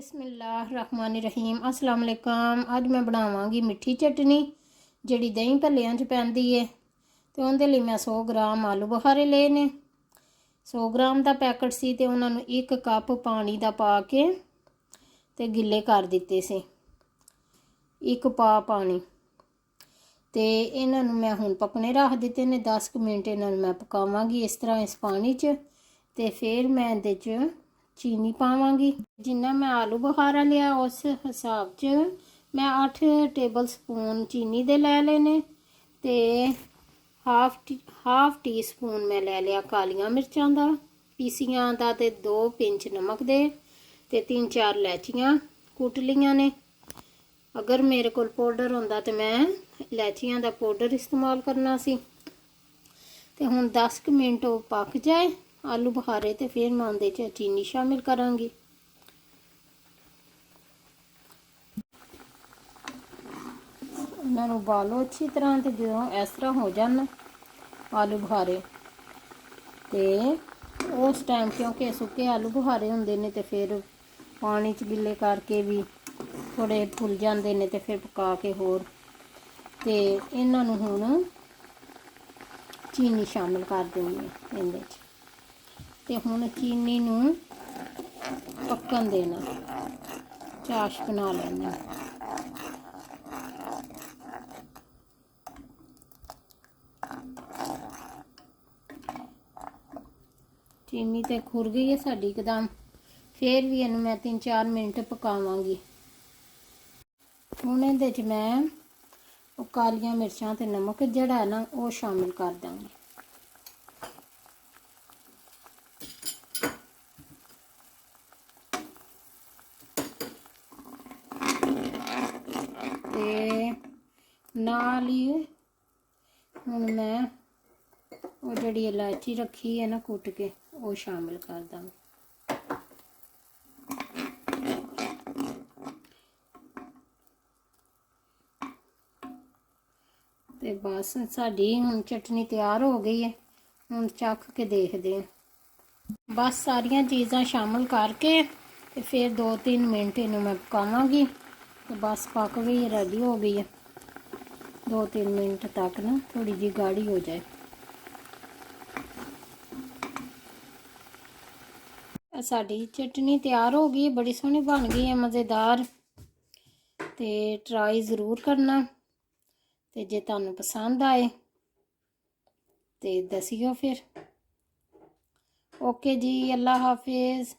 बिस्मिल्लाहिर्रहमानिर्रहीम अस्सलाम वालेकुम। अज मैं बनावांगी मिठी चटनी जिहड़ी दही भल्लियां च पैंदी है। तो उहदे लई मैं 100 ग्राम आलू बुखारे लए ने। 100 ग्राम का पैकेट सी ते उन्हां नूं 1 कप पानी दा पा के ते गिले कर दिते सी। 1 पा पानी ते इन्हां नूं मैं हुण पकने रख दिते ने। 10 मिनट इन्हां नूं मैं पकावांगी इस तरह इस पानी च। ते फिर मैं इहदे च चीनी पावांगी। जिन्ना मैं आलू बुखारा लिया उस हिसाब च मैं 8 टेबल स्पून चीनी दे लै लेने। ते हाफ टी स्पून मैं लै लिया कालियां मिर्चां दा पीसियां दा ते 2 पिंच नमक दे ते 3-4 इलायचियां कुट लियां ने। अगर मेरे कोल पाउडर होंदा तो मैं इलायचियां दा पाउडर इस्तेमाल करना सी। ते हुण 10 मिनट वो पक जाए आलू बुखारे ते फिर मैं उहदे च चीनी शामिल करांगी। इन्हां नूं उबालो अच्छी तरह ते जो इस तरह हो जान आलू बुखारे ते उस टाइम क्योंकि सुक्के आलू बुखारे हुंदे ने ते फिर पानी च गिले करके भी थोड़े फुल जाते ने ते फिर पका के होर ते इन्हां नूं हुण चीनी शामिल कर देनी है इहदे च। ते हुण चीनी नूं पक्कन देना, चाश बना लेनी। चीनी ते खुर गई है साडी एकदम। फिर भी इहनूं मैं 3-4 मिनट पकावांगी। हुण इहदे च मैं कालियां मिर्चां ते नमक जिहड़ा है ना वो शामिल कर दांगी। ते नाल ही हुण मैं वो जिहड़ी इलायची रखी है ना कुट के वो शामिल कर दांगी। ते बस साडी हुण चटनी तैयार हो गई है। हुण चख के देखदे हैं। बस सारियां चीज़ां शामिल करके ते फिर 2-3 मिनट इन्हूं मैं पकावांगी। तो बस पक गई है, रेडी हो गई है। 2-3 मिनट तक ना थोड़ी जी गाढ़ी हो जाए। साडी चटनी तैयार हो गई, बड़ी सोहनी बन गई है, मज़ेदार। ते ट्राई ज़रूर करना ते जे तुहानूं पसंद आए ते दसियो फिर। ओके जी, अल्लाह हाफिज़।